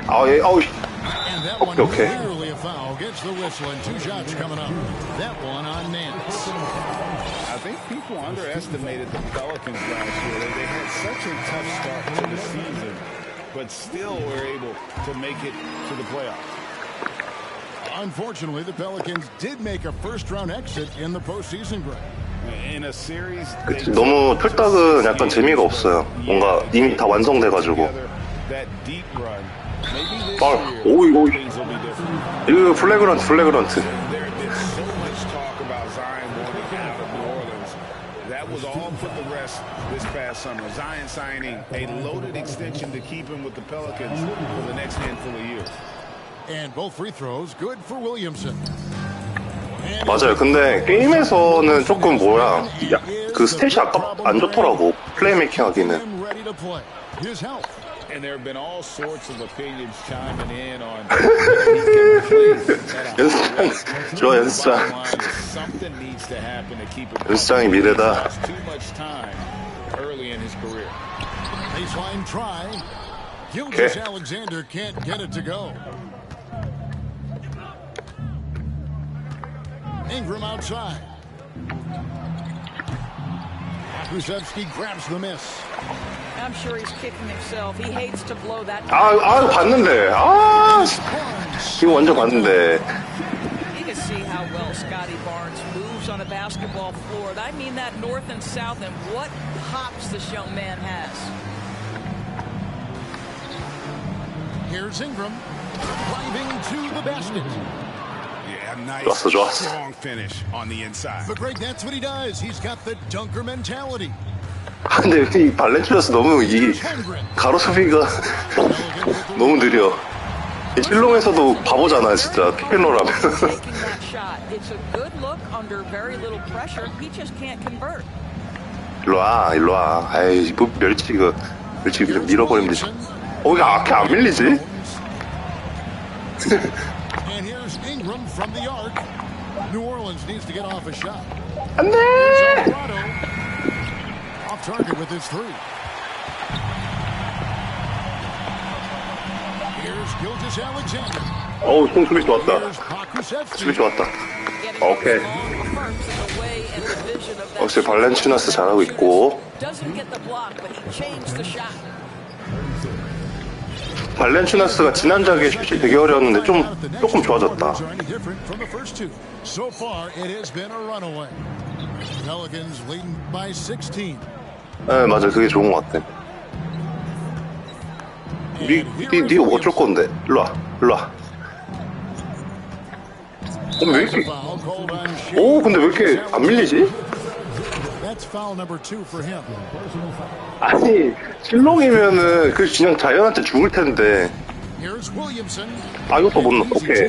예, And that one okay. clearly a foul. Gets the whistle and 2 shots coming up. That one on Nance. I think people underestimated the Pelicans last year. They had such a tough start to the season, but still were able to make it to the playoffs. Unfortunately, the Pelicans did make a first-round exit in the postseason, Greg. In a series, 그치, 너무 틀딱은 약간 재미가 없어요. 뭔가 이미 다 완성돼가지고. 이거 플래그런트. That was all put to rest this past summer. Zion signing a loaded extension to keep him with the Pelicans for the next handful of years. And both free throws good for Williamson. 맞아요. 근데 게임에서는 조금 그 스탯이 안 좋더라고. 플레이메이킹 하기는. And there have been all sorts of opinions chiming in on 좋아, 연습장. something needs to happen to keep it. 연습장이 미래다. Too much time early in his career. Baseline try. Gilgeous Alexander can't get it to go. Ingram outside. Krzyzewski grabs the miss. I'm sure he's kicking himself. He hates to blow that. 봤는데. 이거 완전 봤는데. You can see how well Scotty Barnes moves on a basketball floor. I mean that north and south, and what hops this young man has. Here's Ingram driving to the basket. Nice, strong finish on the inside. But Greg, that's what he does. He's got the dunker mentality. 근데 이 발렌투아스 너무 이 가로 수비가 너무 느려. 이 실롱에서도 바보잖아 진짜 피켄롤하면. 일로 와. 아이 뭐 멸치 그냥 밀어버리면 되죠. 이게 앞에 안 밀리지? And here's Ingram from the arc. New Orleans needs to get off a shot. 안 돼! Off target with his 3. Here's Gilgeous Alexander. 수비 좋았다. 수비 좋았다. 오케이. 역시 발렌치나스 잘하고 있고. 발렌치나스가 지난작에 슛이 되게 어려웠는데 조금 좋아졌다. So far, it has been a runaway. Pelicans leading by 16. 네, 맞아. 그게 좋은 것 같아. 니 어쩔 건데? 일로 와. 왜 이렇게? 근데 왜 이렇게 안 밀리지? That's foul number 2 for him. 아니, 실롱이면은 그냥 자연한테 죽을 텐데. Here's Williamson. 이것도 못 넣어. 오케이.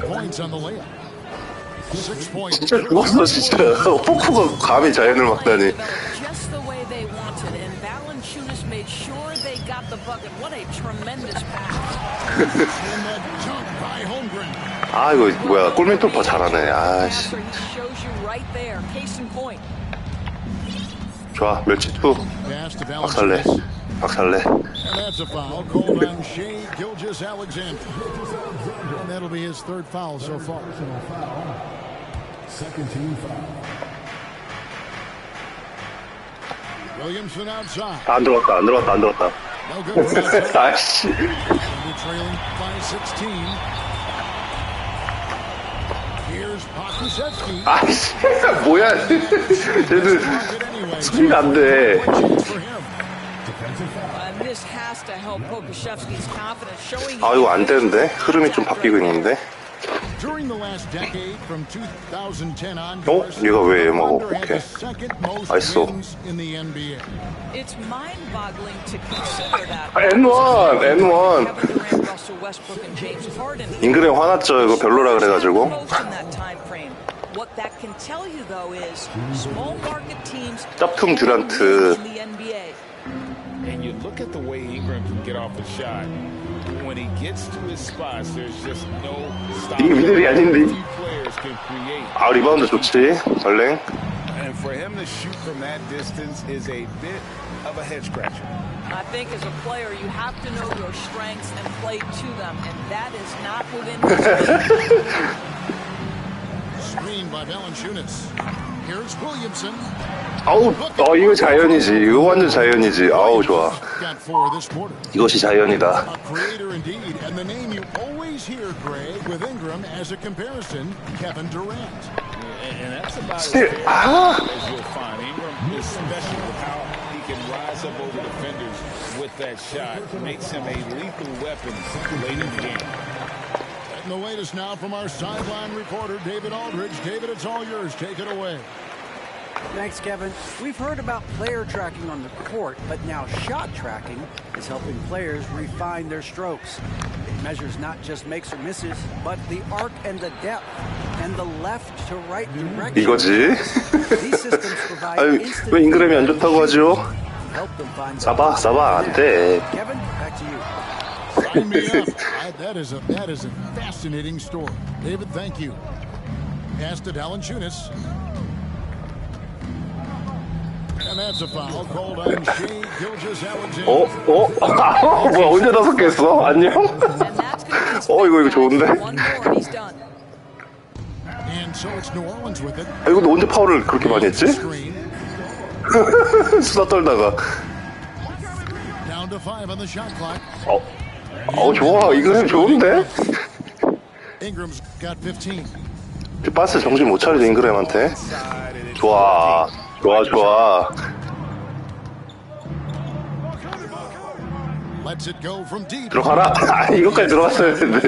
진짜 죽었어, 진짜. 포크가 감히 자연을 막다니. 이거 뭐야, 골밑 돌파 잘하네. 아씨. 좋아, 멸치 투. 박살내. And that's a foul called on Shai Gilgeous-Alexander. And that'll be his 3rd foul so far. Second team foul. Williamson outside. 안 들어갔다. No good for that. 아씨. Trailing by 16. Here's Here's Pokusevski. 아이씨, 뭐야. 쟤는 수비가 안 돼. This has to help Pokusevski's confidence, showing 아, 이거 안 되는데? 흐름이 좀 바뀌고 있는데? During the last decade, from 2010 on, 얘가 왜 먹어? 오케이. 맛있어. in the NBA. It's mind-boggling to consider that. N1, N1. Kevin Durant, Russell Westbrook, and James Harden. 잉그램 화났죠. 이거 별로라 그래가지고. In that time frame. What that can tell you, though, is small market teams 짭퉁 듀란트. in the NBA. And you look at the way Ingram can get off a shot. When he gets to his spots, there's just no stop. 이게 미들이 아닌데. Players can create. 아, 리바운드 좋지. 발랭. And for him to shoot from that distance is a bit of a head scratcher. I think as a player, you have to know your strengths and play to them, and that is not within his Screen by Valanciunas. Here's Williamson. 아우, 이거 자연이지. 이거 완전 자연이지. 아우, 좋아. Got four this quarter. 이것이 자연이다. A creator indeed, and the name you always hear, Greg, with Ingram as a comparison, Kevin Durant. And that's about as Still, fair ah. as you'll find. Ingram is special with how he can rise up over defenders with that shot. Makes him a lethal weapon late in the game. And the latest now from our sideline reporter, David Aldridge. David, it's all yours. Take it away. Thanks, Kevin. We've heard about player tracking on the court, but now shot tracking is helping players refine their strokes. It measures not just makes or misses, but the arc and the depth and the left to right direction. 이거지. These systems provide 아유, instant 왜 잉그램이 안 좋다고 하죠? help them find 싸봐, 안 돼. Kevin, back to you. Sign me up. That is a fascinating story. David, thank you. Pass to Valanciunas. And that's a foul called on Shea Gilgeous-Alexander. 뭐야, 언제 다섯 개 했어? 안녕? 이거 좋은데? And so it's New Orleans with it. 이거 언제 파울을 그렇게 많이 했지? 수다 떨다가. Down to 5 on the shot clock. 좋아. 이거 좋은데? Ingram's got 15. 빠스 정신 못 차리죠, 잉그램한테. 좋아. Lets it go from deep. 들어가라. 이것까지 들어갔어야 했는데.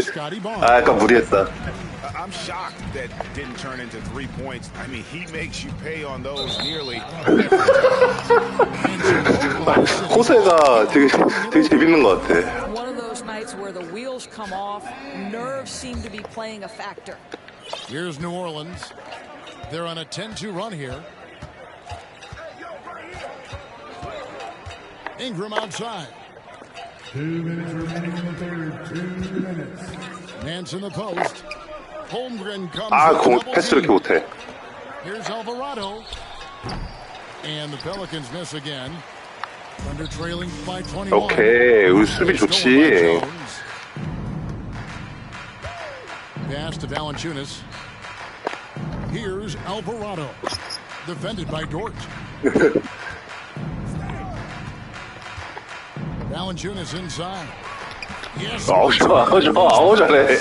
약간 무리했다. I'm shocked that didn't turn into 3 points. I mean, he makes you pay on those nearly. 호세가 되게 재밌는 것 같아. One of those nights where the wheels come off, nerves seem to be playing a factor. Here's New Orleans. They're on a 10-2 run here. Ingram outside. 2 minutes remaining in the third. 2 minutes. Nance in the post. Holmgren comes. 패스 이렇게 못해. Here's Alvarado. And the Pelicans miss again. Thunder trailing by 21. 오케이, 우리 수비 좋지. Pass to Valanciunas. Here's Alvarado. Defended by Dort. Valanciunas inside. Yes. 좋아. 잘해.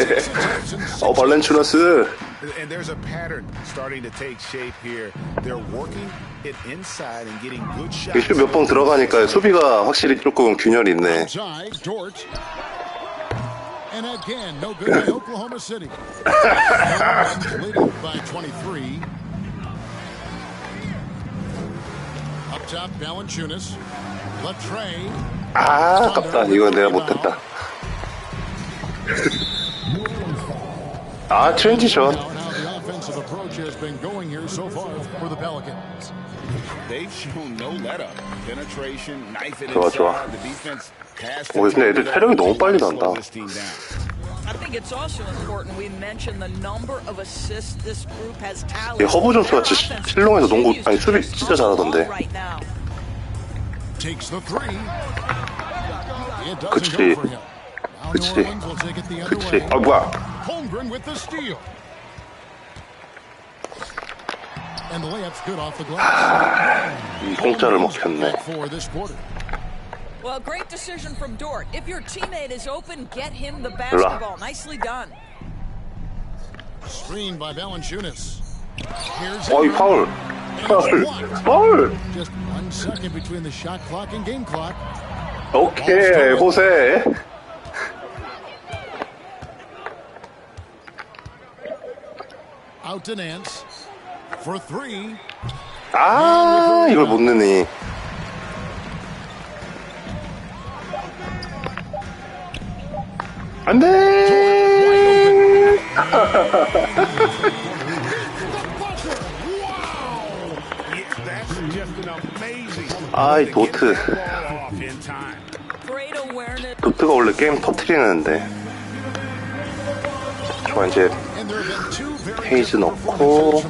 발렌추나스. And there's a pattern starting to take shape here. They're working it inside and getting good shots. 몇 번 들어가니까 수비가 확실히 조금 균열이 있네. Outside, Dort. And again, no good by Oklahoma City. Leading by 23. Up top, Valanciunas. Latre. 아깝다. 이건 내가 못했다. 트랜지션. The offensive approach has been going here so far for the Pelicans. They've shown no let-up. Penetration, knife it 좋아. inside. The defense has to. 근데 애들 체력이 너무 빨리 난다. I think it's also important we mention the number of assists this group has tallied. 허브 존스가 실롱에서 수비 진짜 잘하던데. Takes the three. It doesn't 그치. go for him. Now 그치. New Orleans will take it the other 그치. way. 뭐야. Holmgren with the steal. And the layup's good off the glass. 이 공짜를 먹혔네. For this quarter. Well, great decision from Dort. If your teammate is open, get him the basketball. Nicely done. Screen by Valanciunas. Here's 어이, 파울. 파울. 파울. just 1 second between the shot clock and game clock. 오케이, 호세. Out to Nance for 3. 아, 이걸 못 넣니. 안 돼! 아이, 도트. 도트가 원래 게임 터트리는데. 좋아, 이제 페이지 넣고.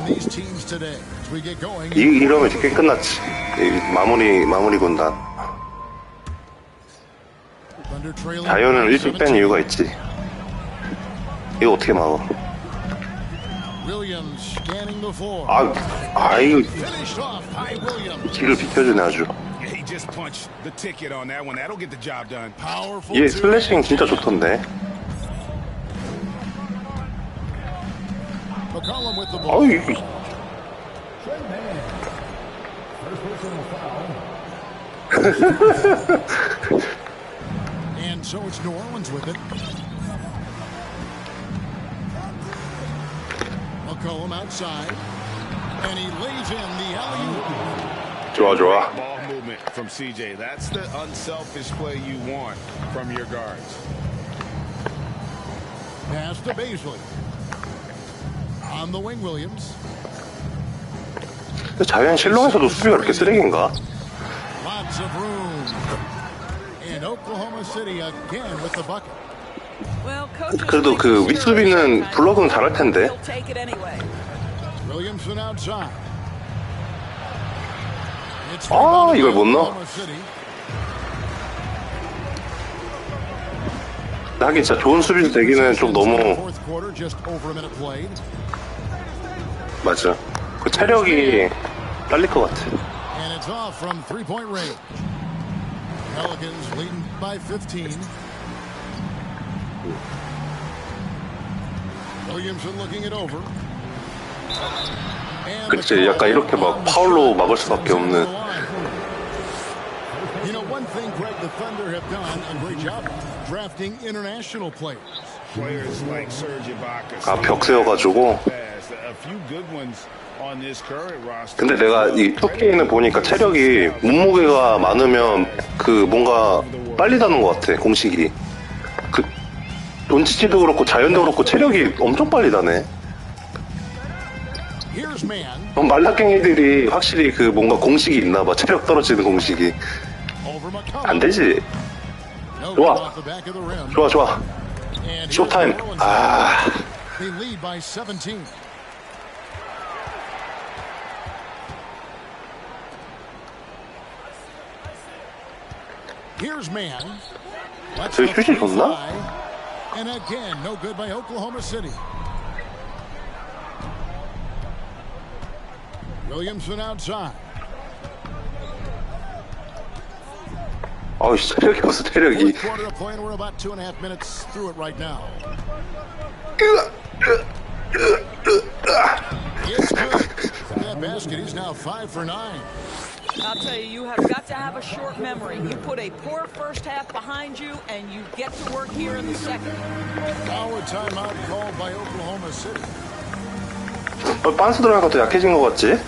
이러면 이제 게임 끝났지. 마무리 군단. 자연을 일찍 뺀 이유가 있지. 이거 어떻게 막아? 이거 길을 비켜주네 아주. 얘 슬래싱 진짜 좋던데. 어이. And so it's New Orleans with it. McCollum outside, and he lays in the alley-oop. 좋아. Ball movement from CJ. That's the unselfish play you want from your guards. Pass to Beasley. On the wing, Williams. 자연 실롱에서도 수비가 그렇게 쓰레기인가? Lots of room. And Oklahoma City again with the bucket. 그래도 그 윗수비는 블록은 잘할 텐데. Williamson outside. 아, 이걸 못 넣어? 하긴 진짜 좋은 수비도 되기는 좀 너무. 맞아. 그 체력이 딸릴 것 같아. And it's off from 3-point range. Pelicans leading by 15. Williamson looking it over. 그치, 약간 이렇게 막 파울로 막을 수밖에 없는. You know, one thing, Greg, the Thunder have done a great job drafting international players. Players like Serge Ibaka. 아, 벽 세워가지고. A few good ones on this current roster. 근데 내가 이 2K는 보니까 체력이 몸무게가 많으면 그 뭔가 빨리 다는 것 같아, 공식이. 그 돈치치도 그렇고 자연도 그렇고 체력이 엄청 빨리 다네. 말라깽이들이 확실히 그 뭔가 공식이 있나 봐. 체력 떨어지는 공식이. 안 되지. 좋아. 쇼타임. 아. 저기 슛이 좋나? And again, no good by Oklahoma City. Williamson outside. 아우, 체력이 없어, 체력이. Fourth quarter of play, and we're about 2.5 minutes through it right now. It's good. From that basket, he's now 5 for 9. I'll tell you, you have got to have a short memory. You put a poor first half behind you, and you get to work here in the second. Now a timeout called by Oklahoma City. 빤스 들어가니까 더 약해진 것 같지?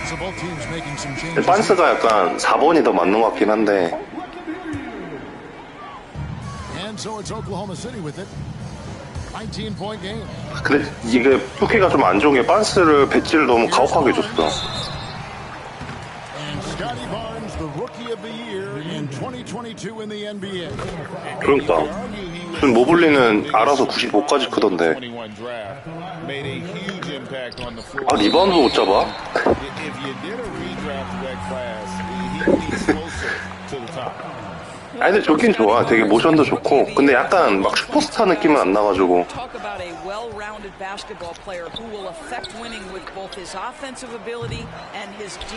So both teams making some changes. 빤스가 약간 4번이 더 맞는 것 같긴 한데. And so it's Oklahoma City with it. 19-point game. 근데 이게 2K가 좀 안 좋은 게 빤스를 배지를 너무 가혹하게 줬어. And Scotty Barnes, the rookie of the year in 2022 in the NBA. 그러니까 무슨 모블리는 알아서 95까지 크던데. 아, 리바운드 못 잡아? 아니 근데 좋긴 좋아. 되게 모션도 좋고. 근데 약간 막 슈퍼스타 느낌은 안 나가지고.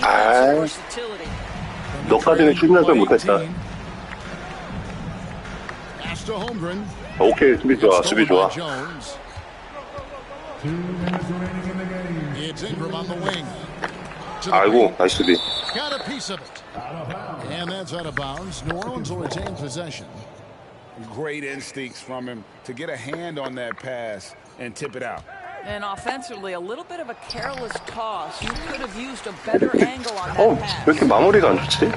아, 너까지는 슛 연습 못했다. Pass to Holmgren. 오케이, 수비 좋아, 수비 좋아. Jones. It's Ingram on the wing. 아이고, 나이스 수비. Got a piece of it. And that's out of bounds. New Orleans will retain possession. Great instincts from him to get a hand on that pass and tip it out. And offensively, a little bit of a careless toss. You could have used a better angle on that 왜 pass. 이렇게 마무리가 안 좋지?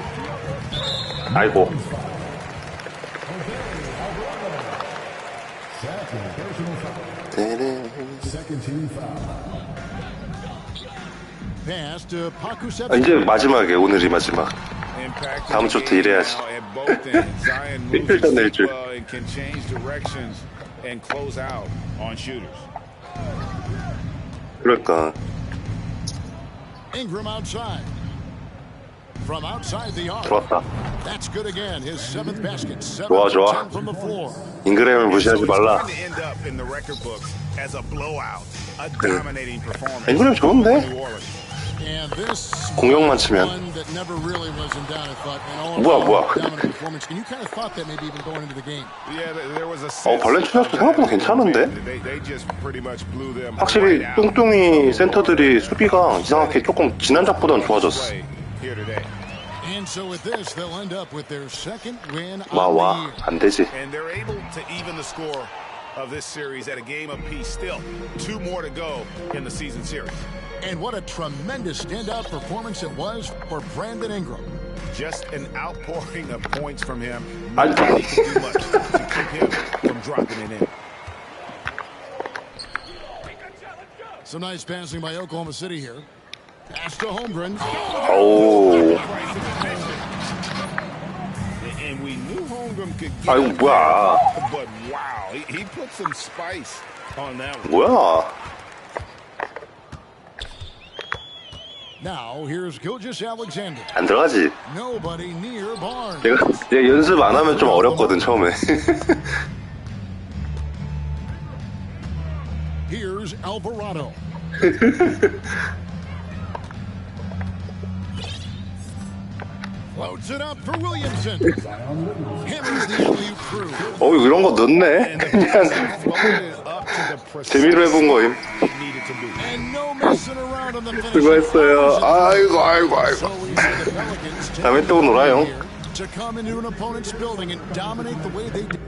아이고. Pass to Paku 이제 마지막에 오늘이 마지막. 다음 주부터 일해야지. 일주일 전 일주일. 그럴까. Ingram outside. From outside the arc. 들어왔다. That's good again. His seventh basket. 좋아, 좋아. From the floor. 잉그램을 무시하지 말라. 잉그램 좋은데? And this 공격만 치면. one that never really was in doubt, I thought. 뭐야. Dominant performance. And you kind of thought that maybe even going into the game. 발렌티나도 생각보다 괜찮은데? 확실히 뚱뚱이 센터들이 수비가 이상하게 조금 지난작보다는 좋아졌어. And so with this, they'll end up with their second win 와, 안 되지. And they're able to even the score of this series at a game apiece. Still, 2 more to go in the season series. And what a tremendous standout performance it was for Brandon Ingram. Just an outpouring of points from him. 아니. Nobody could do much to keep him from dropping it in. Some nice passing by Oklahoma City here. Pass to Holmgren. 오. And we knew Holmgren could get 아이고, 뭐야. but wow, he put some spice on that one. 뭐야. Now here's Gilgeous-Alexander. 안 들어가지. Nobody near Barnes. 내가 연습 안 하면 좀 어렵거든, 처음에. Here's Alvarado. Floats it up for Williamson. Hammers the alley-oop through. 이런 거 넣네. 그냥 재미로 해본 거임. And no messing around on the finish. 수고했어요. 아이고. Pelicans 다음에 또 놀아요. to come into an opponent's building and dominate the way they did.